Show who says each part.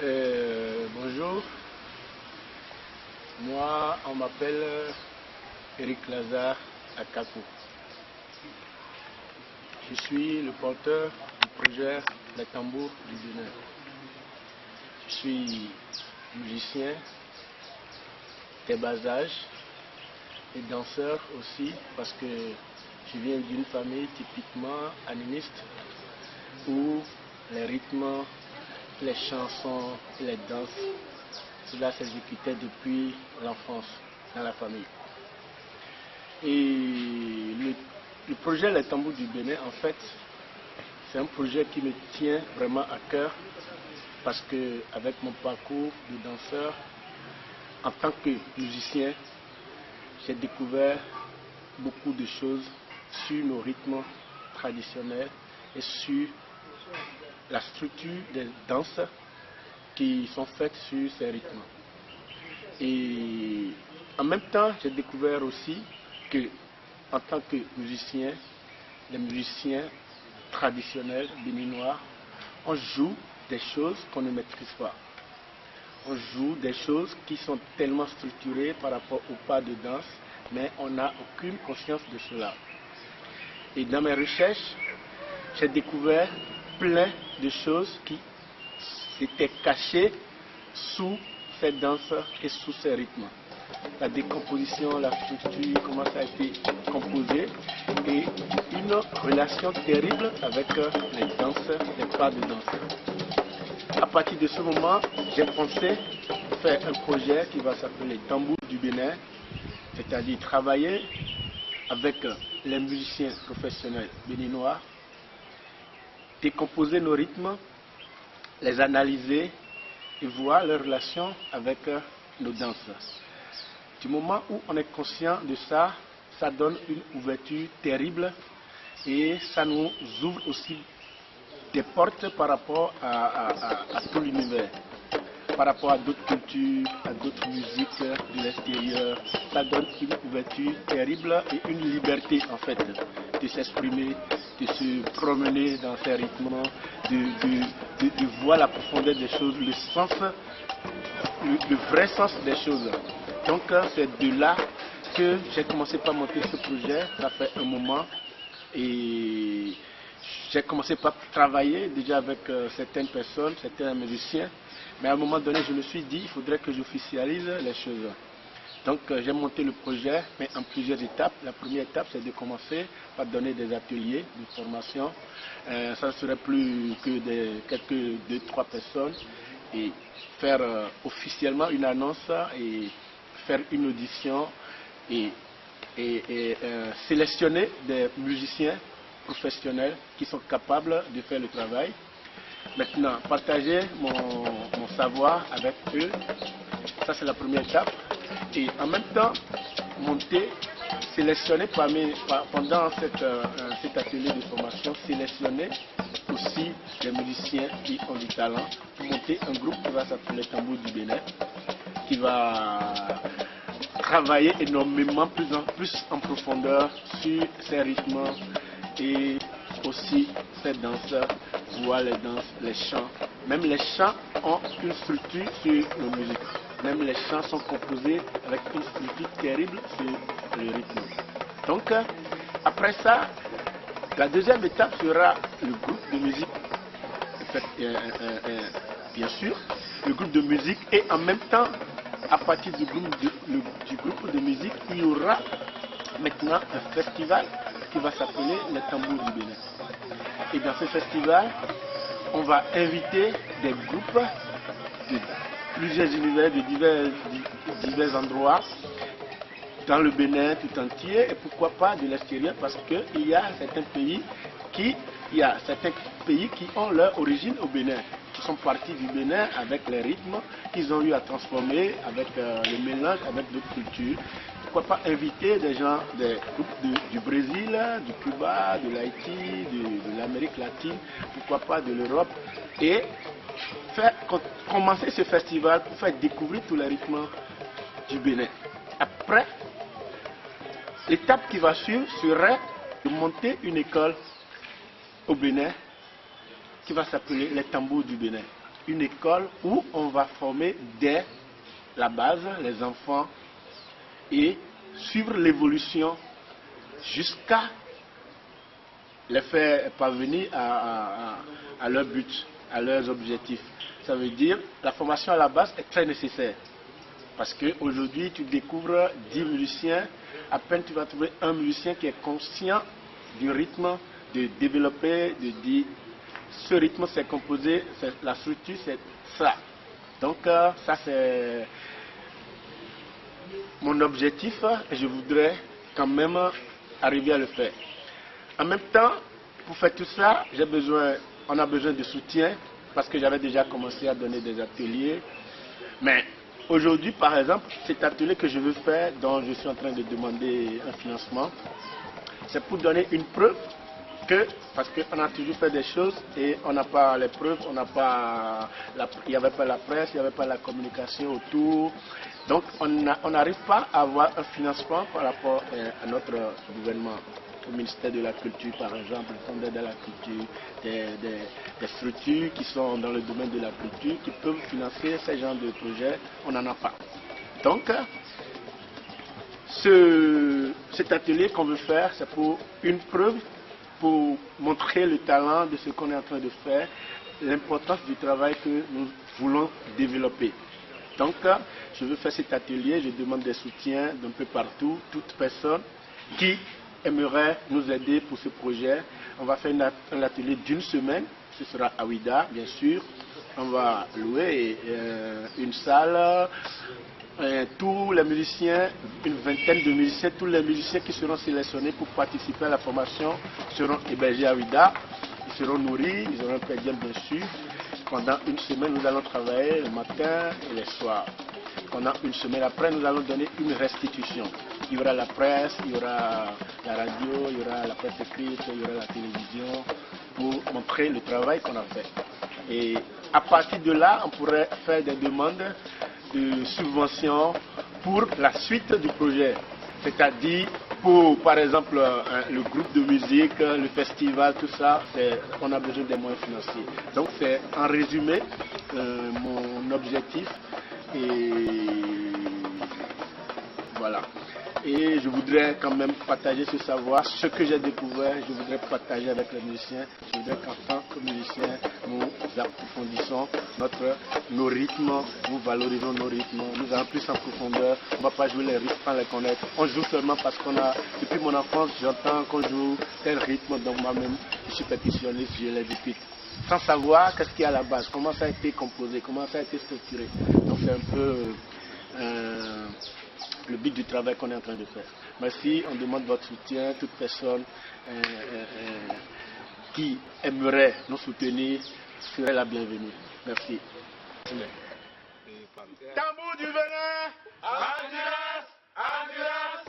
Speaker 1: Bonjour, moi on m'appelle Eric Lazare Akakou. Je suis le porteur du projet Les Tambours du Bénin. Je suis musicien des bas âges et danseur aussi parce que je viens d'une famille typiquement animiste où les rythmes, les chansons, les danses, cela s'exécutait depuis l'enfance dans la famille. Et le projet Les Tambours du Bénin, en fait, c'est un projet qui me tient vraiment à cœur parce que avec mon parcours de danseur, en tant que musicien, j'ai découvert beaucoup de choses sur nos rythmes traditionnels et sur la structure des danses qui sont faites sur ces rythmes. Et en même temps, j'ai découvert aussi que, en tant que musicien, les musiciens traditionnels béninois, on joue des choses qu'on ne maîtrise pas. On joue des choses qui sont tellement structurées par rapport au pas de danse, mais on n'a aucune conscience de cela. Et dans mes recherches, j'ai découvert plein de choses qui étaient cachées sous ces danses et sous ces rythmes. La décomposition, la structure, comment ça a été composé, et une relation terrible avec les danses, les pas de danse. À partir de ce moment, j'ai pensé faire un projet qui va s'appeler Tambours du Bénin, c'est-à-dire travailler avec les musiciens professionnels béninois, décomposer nos rythmes, les analyser et voir leur relation avec nos danses. Du moment où on est conscient de ça, ça donne une ouverture terrible et ça nous ouvre aussi des portes par rapport à tout l'univers, par rapport à d'autres cultures, à d'autres musiques de l'extérieur. Ça donne une ouverture terrible et une liberté en fait de s'exprimer, de se promener dans ces rythmes, de voir la profondeur des choses, le sens, le vrai sens des choses. Donc c'est de là que j'ai commencé par monter ce projet, ça fait un moment, et j'ai commencé par travailler déjà avec certaines personnes, certains musiciens, mais à un moment donné je me suis dit il faudrait que j'officialise les choses. Donc j'ai monté le projet, mais en plusieurs étapes. La première étape c'est de commencer par donner des ateliers de formation. Ça ne serait plus que quelques 2-3 personnes et faire officiellement une annonce et faire une audition et sélectionner des musiciens professionnels qui sont capables de faire le travail. Maintenant, partager mon savoir avec eux, ça c'est la première étape. Et en même temps, monter, sélectionner pendant cet atelier de formation, sélectionner aussi des musiciens qui ont du talent, monter un groupe qui va s'appeler Tambours du Bénin, qui va travailler énormément plus en profondeur sur ces rythmes et aussi ces danses, voir les danses, les chants. Même les chants ont une structure sur nos musiques. Même les chants sont composés avec une structure terrible sur le rythme. Donc, après ça, la deuxième étape sera le groupe de musique. Bien sûr, le groupe de musique et en même temps, à partir du groupe de musique, il y aura maintenant un festival qui va s'appeler les Tambours du Bénin. Et dans ce festival, on va inviter des groupes de plusieurs univers, de divers endroits dans le Bénin tout entier et pourquoi pas de l'extérieur parce qu'il y a certains pays qui ont leur origine au Bénin, qui sont partis du Bénin avec les rythmes qu'ils ont eu à transformer avec le mélange avec d'autres cultures. Pourquoi pas inviter des gens, des groupes du Brésil, du Cuba, de l'Haïti, de l'Amérique latine, pourquoi pas de l'Europe, et commencer ce festival pour faire découvrir tous les rythmes du Bénin. Après, l'étape qui va suivre serait de monter une école au Bénin qui va s'appeler les Tambours du Bénin. une école où on va former dès la base les enfants et suivre l'évolution jusqu'à les faire parvenir à leur but, à leurs objectifs. Ça veut dire la formation à la base est très nécessaire. Parce qu'aujourd'hui, tu découvres 10 musiciens, à peine tu vas trouver un musicien qui est conscient du rythme, de développer, de dire ce rythme c'est composé, la structure c'est ça. Donc ça c'est mon objectif et je voudrais quand même arriver à le faire. En même temps, pour faire tout ça, on a besoin de soutien parce que j'avais déjà commencé à donner des ateliers. Mais aujourd'hui, par exemple, cet atelier que je veux faire, dont je suis en train de demander un financement, c'est pour donner une preuve parce qu'on a toujours fait des choses et on n'a pas les preuves, il n'y avait pas la presse, il n'y avait pas la communication autour. Donc on n'arrive pas à avoir un financement par rapport à notre gouvernement. Au ministère de la Culture, par exemple, le Fonds d'aide à la culture, des structures qui sont dans le domaine de la culture, qui peuvent financer ce genre de projets, on n'en a pas. Donc, cet atelier qu'on veut faire, c'est pour une preuve, pour montrer le talent de ce qu'on est en train de faire, l'importance du travail que nous voulons développer. Donc, je veux faire cet atelier, je demande des soutiens d'un peu partout, toute personne qui aimerait nous aider pour ce projet. On va faire un atelier d'une semaine, ce sera à Ouida, bien sûr. On va louer une salle. Tous les musiciens, une vingtaine de musiciens, tous les musiciens qui seront sélectionnés pour participer à la formation seront hébergés à Ouida. Ils seront nourris, ils auront un per diem bien sûr. Pendant une semaine, nous allons travailler le matin et le soir. Pendant une semaine après, nous allons donner une restitution. Il y aura la presse, il y aura la radio, il y aura la presse écrite, il y aura la télévision pour montrer le travail qu'on a fait. Et à partir de là, on pourrait faire des demandes de subventions pour la suite du projet. C'est-à-dire pour, par exemple, le groupe de musique, le festival, tout ça, on a besoin des moyens financiers. Donc c'est en résumé mon objectif. Et voilà. Et je voudrais quand même partager ce savoir, ce que j'ai découvert, je voudrais partager avec les musiciens. Je voudrais qu'en tant que musiciens, nous approfondissons nos rythmes, nous valorisons nos rythmes, nous allons plus en profondeur. On ne va pas jouer les rythmes sans les connaître. On joue seulement parce depuis mon enfance, j'entends qu'on joue tel rythme, donc moi-même, je suis percussionniste, je l'exécute. Sans savoir qu'est-ce qu'il y a à la base, comment ça a été composé, comment ça a été structuré. Donc c'est un peu le but du travail qu'on est en train de faire. Merci, on demande votre soutien. Toute personne qui aimerait nous soutenir serait la bienvenue. Merci. Tambour du Bénin, Endurance, Endurance.